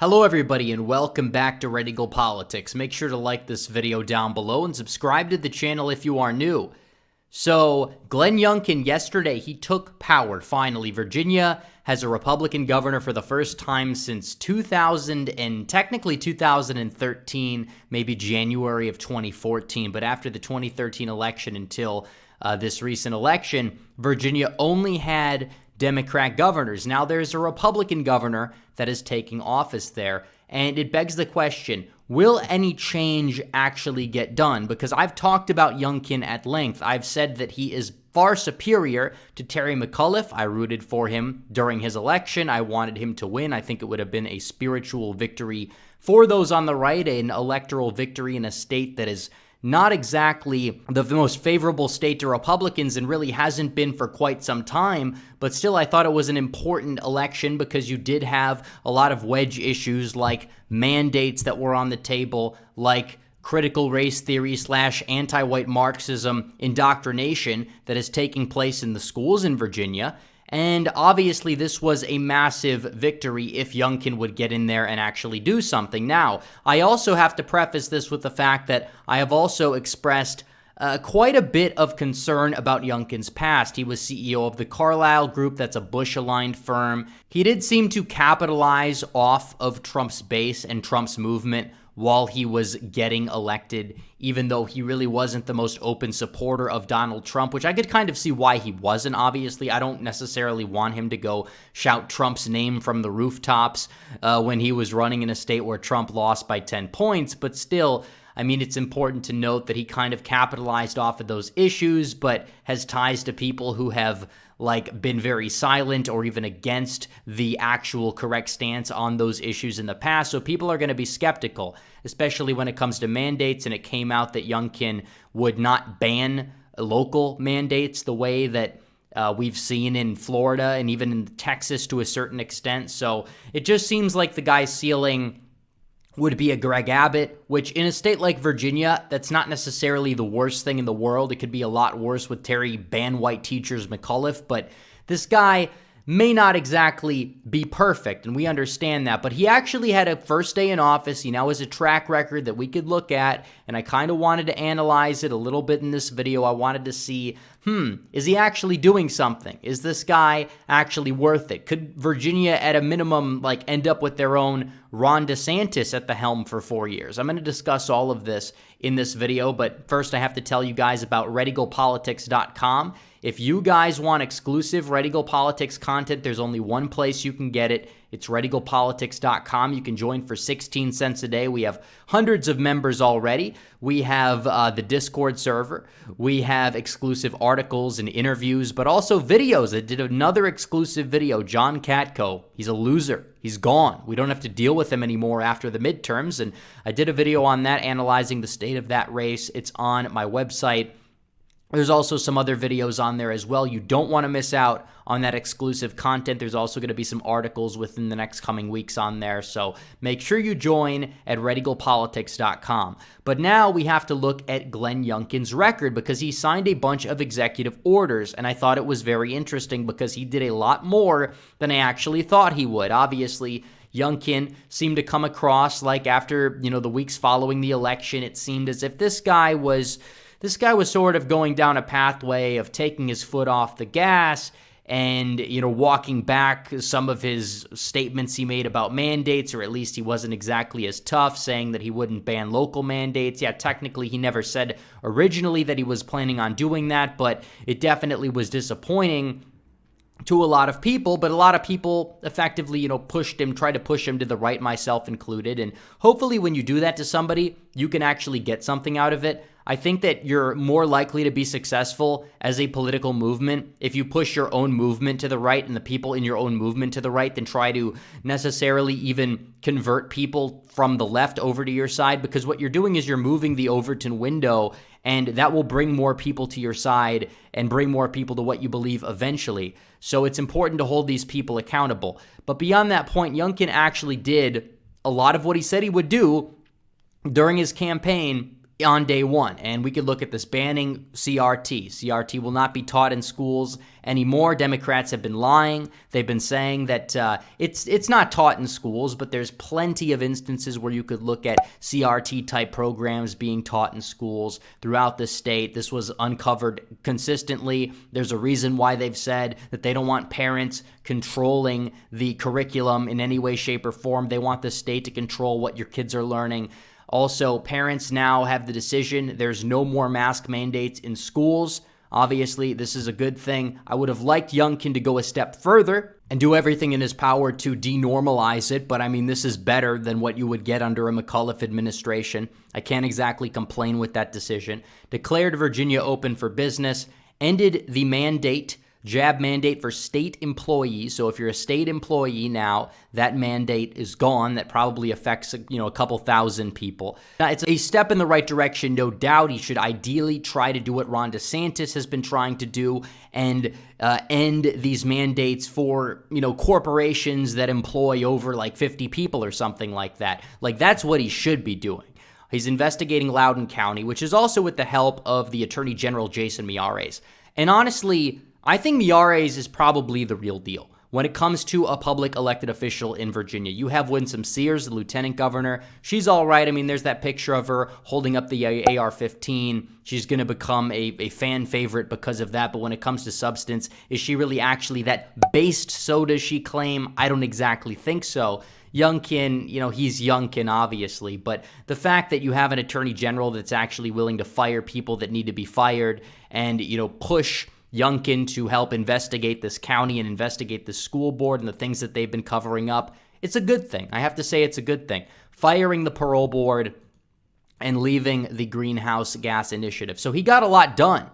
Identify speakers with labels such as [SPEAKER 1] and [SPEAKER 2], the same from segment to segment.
[SPEAKER 1] Hello everybody and welcome back to Red Eagle Politics. Make sure to like this video down below and subscribe to the channel if you are new. So, Glenn Youngkin yesterday, he took power finally. Virginia has a Republican governor for the first time since 2000 and technically 2013, maybe January of 2014. But after the 2013 election until this recent election, Virginia only had Democrat governors. Now there's a Republican governor that is taking office there, and it begs the question, will any change actually get done? Because I've talked about Youngkin at length. I've said that he is far superior to Terry McAuliffe. I rooted for him during his election. I wanted him to win. I think it would have been a spiritual victory for those on the right, an electoral victory in a state that is not exactly the most favorable state to Republicans and really hasn't been for quite some time, but still I thought it was an important election because you did have a lot of wedge issues like mandates that were on the table, like critical race theory / anti-white Marxism indoctrination that is taking place in the schools in Virginia. And obviously, this was a massive victory if Youngkin would get in there and actually do something. Now, I also have to preface this with the fact that I have also expressed quite a bit of concern about Youngkin's past. He was CEO of the Carlyle Group, that's a Bush-aligned firm. He did seem to capitalize off of Trump's base and Trump's movement while he was getting elected, even though he really wasn't the most open supporter of Donald Trump, which I could kind of see why he wasn't, obviously. I don't necessarily want him to go shout Trump's name from the rooftops when he was running in a state where Trump lost by 10 points, but still, I mean, it's important to note that he kind of capitalized off of those issues, but has ties to people who have been very silent or even against the actual correct stance on those issues in the past. So people are going to be skeptical, especially when it comes to mandates. And it came out that Youngkin would not ban local mandates the way that we've seen in Florida and even in Texas to a certain extent. So it just seems like the guy's ceiling would be a Greg Abbott, which in a state like Virginia, that's not necessarily the worst thing in the world. It could be a lot worse with Terry ban white teachers McAuliffe, but this guy may not exactly be perfect, and we understand that, but he actually had a first day in office. He now has a track record that we could look at, and I kind of wanted to analyze it a little bit in this video. I wanted to see, is he actually doing something? Is this guy actually worth it? Could Virginia, at a minimum, end up with their own Ron DeSantis at the helm for 4 years? I'm going to discuss all of this in this video, but first I have to tell you guys about redeaglepatriots.com. If you guys want exclusive Red Eagle Politics content, there's only one place you can get it. It's redeaglepatriots.com. You can join for 16 cents a day. We have hundreds of members already. We have the Discord server. We have exclusive articles and interviews, but also videos. I did another exclusive video. John Katko, he's a loser. He's gone. We don't have to deal with him anymore after the midterms, and I did a video on that analyzing the state of that race. It's on my website. There's also some other videos on there as well. You don't want to miss out on that exclusive content. There's also going to be some articles within the next coming weeks on there. So make sure you join at redeaglepatriots.com. But now we have to look at Glenn Youngkin's record because he signed a bunch of executive orders. And I thought it was very interesting because he did a lot more than I actually thought he would. Obviously, Youngkin seemed to come across after, the weeks following the election, it seemed as if this guy was sort of going down a pathway of taking his foot off the gas and, walking back some of his statements he made about mandates, or at least he wasn't exactly as tough, saying that he wouldn't ban local mandates. Yeah, technically he never said originally that he was planning on doing that, but it definitely was disappointing to a lot of people, but a lot of people effectively, tried to push him to the right, myself included. And hopefully when you do that to somebody, you can actually get something out of it. I think that you're more likely to be successful as a political movement if you push your own movement to the right and the people in your own movement to the right than try to necessarily even convert people from the left over to your side, because what you're doing is you're moving the Overton window, and that will bring more people to your side and bring more people to what you believe eventually. So it's important to hold these people accountable. But beyond that point, Youngkin actually did a lot of what he said he would do during his campaign on day one. And we could look at this banning CRT. CRT will not be taught in schools anymore. Democrats have been lying. They've been saying that it's not taught in schools, but there's plenty of instances where you could look at CRT type programs being taught in schools throughout the state. This was uncovered consistently. There's a reason why they've said that they don't want parents controlling the curriculum in any way, shape, or form. They want the state to control what your kids are learning. Also, parents now have the decision. There's no more mask mandates in schools. Obviously, this is a good thing. I would have liked Youngkin to go a step further and do everything in his power to denormalize it, but I mean, this is better than what you would get under a McAuliffe administration. I can't exactly complain with that decision. Declared Virginia open for business, ended the jab mandate for state employees. So if you're a state employee now, that mandate is gone. That probably affects, a couple thousand people. Now, it's a step in the right direction, no doubt. He should ideally try to do what Ron DeSantis has been trying to do and end these mandates for, corporations that employ over like 50 people or something like that. Like, that's what he should be doing. He's investigating Loudoun County, which is also with the help of the Attorney General, Jason Miyares. And honestly, I think Miyares is probably the real deal when it comes to a public elected official in Virginia. You have Winsome Sears, the lieutenant governor. She's all right. I mean, there's that picture of her holding up the AR-15. She's going to become a fan favorite because of that. But when it comes to substance, is she really actually that based? So does she claim? I don't exactly think so. Youngkin, he's Youngkin, obviously, but the fact that you have an attorney general that's actually willing to fire people that need to be fired and, push Youngkin to help investigate this county and investigate the school board and the things that they've been covering up, it's a good thing. I have to say it's a good thing. Firing the parole board and leaving the greenhouse gas initiative. So he got a lot done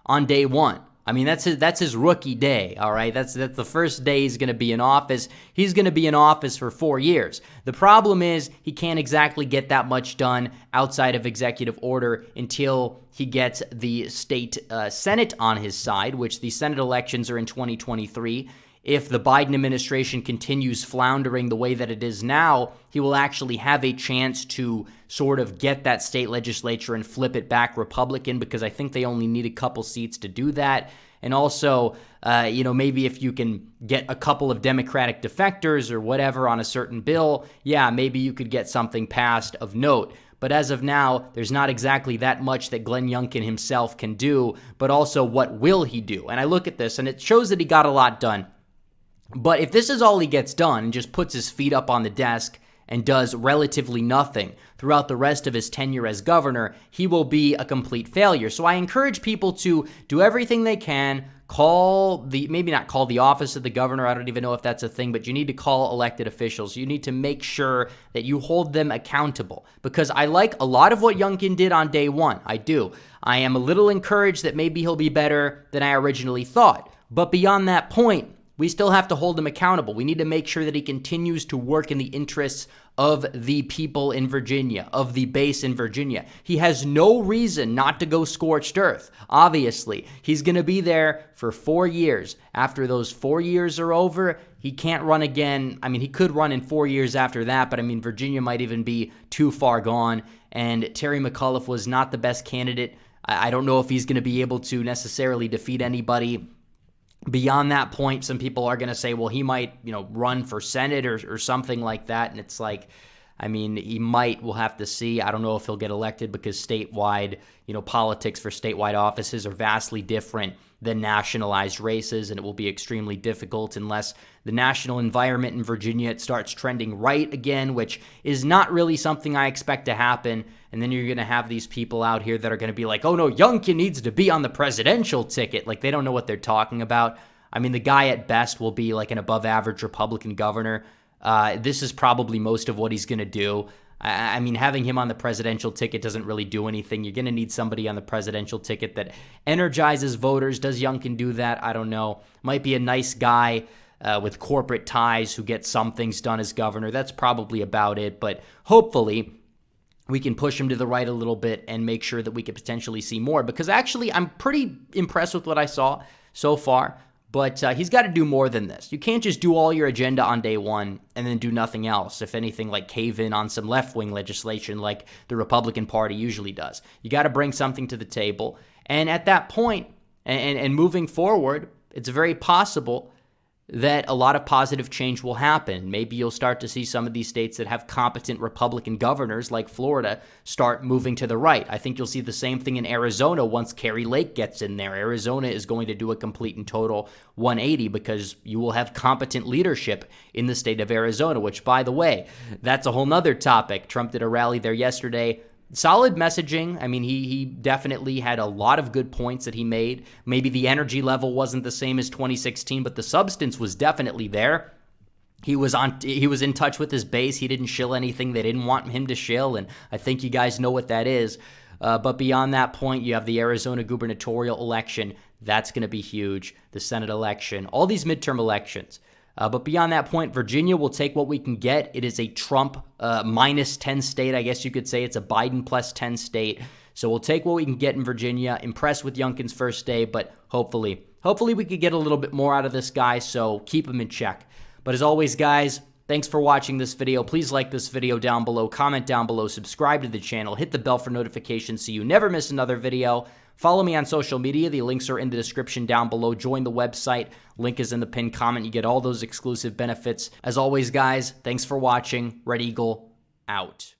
[SPEAKER 1] on day one. I mean, that's his rookie day, all right? That's the first day he's going to be in office. He's going to be in office for 4 years. The problem is he can't exactly get that much done outside of executive order until he gets the state Senate on his side, which the Senate elections are in 2023. If the Biden administration continues floundering the way that it is now, he will actually have a chance to sort of get that state legislature and flip it back Republican, because I think they only need a couple seats to do that. And also, maybe if you can get a couple of Democratic defectors or whatever on a certain bill, yeah, maybe you could get something passed of note. But as of now, there's not exactly that much that Glenn Youngkin himself can do, but also what will he do? And I look at this, and it shows that he got a lot done. But if this is all he gets done and just puts his feet up on the desk and does relatively nothing throughout the rest of his tenure as governor, he will be a complete failure. So I encourage people to do everything they can, maybe not call the office of the governor, I don't even know if that's a thing, but you need to call elected officials. You need to make sure that you hold them accountable, because I like a lot of what Youngkin did on day one. I do. I am a little encouraged that maybe he'll be better than I originally thought. But beyond that point, we still have to hold him accountable. We need to make sure that he continues to work in the interests of the people in Virginia, of the base in Virginia. He has no reason not to go scorched earth, obviously. He's going to be there for 4 years. After those 4 years are over, he can't run again. I mean, he could run in 4 years after that, but I mean, Virginia might even be too far gone. And Terry McAuliffe was not the best candidate. I don't know if he's going to be able to necessarily defeat anybody. Beyond that point, some people are going to say, well, he might, run for Senate or something like that. And it's like, I mean, he might. We'll have to see. I don't know if he'll get elected, because statewide, politics for statewide offices are vastly different than nationalized races, and it will be extremely difficult unless the national environment in Virginia starts trending right again, which is not really something I expect to happen. And then you're going to have these people out here that are going to be like, oh no, Youngkin needs to be on the presidential ticket. Like, they don't know what they're talking about. I mean, the guy at best will be like an above average Republican governor. This is probably most of what he's going to do. I mean, having him on the presidential ticket doesn't really do anything. You're going to need somebody on the presidential ticket that energizes voters. Does Youngkin do that? I don't know. Might be a nice guy with corporate ties who gets some things done as governor. That's probably about it. But hopefully we can push him to the right a little bit and make sure that we could potentially see more. Because actually, I'm pretty impressed with what I saw so far. But he's got to do more than this. You can't just do all your agenda on day one and then do nothing else, if anything, like cave in on some left-wing legislation like the Republican Party usually does. You got to bring something to the table. And at that point, and moving forward, it's very possible that a lot of positive change will happen. Maybe you'll start to see some of these states that have competent Republican governors, like Florida, start moving to the right. I think you'll see the same thing in Arizona once Kari Lake gets in there. Arizona is going to do a complete and total 180 because you will have competent leadership in the state of Arizona, which, by the way, that's a whole nother topic. Trump did a rally there yesterday. Solid messaging. I mean, he definitely had a lot of good points that he made. Maybe the energy level wasn't the same as 2016, but the substance was definitely there. He was in touch with his base. He didn't shill anything they didn't want him to shill, and I think you guys know what that is. But beyond that point, you have the Arizona gubernatorial election. That's going to be huge. The Senate election, all these midterm elections. But beyond that point, Virginia will take what we can get. It is a Trump minus 10 state, I guess you could say. It's a Biden plus 10 state. So we'll take what we can get in Virginia. Impressed with Youngkin's first day, but hopefully we could get a little bit more out of this guy, so keep him in check. But as always, guys, thanks for watching this video. Please like this video down below, comment down below, subscribe to the channel, hit the bell for notifications so you never miss another video. Follow me on social media. The links are in the description down below. Join the website. Link is in the pinned comment. You get all those exclusive benefits. As always, guys, thanks for watching. Red Eagle, out.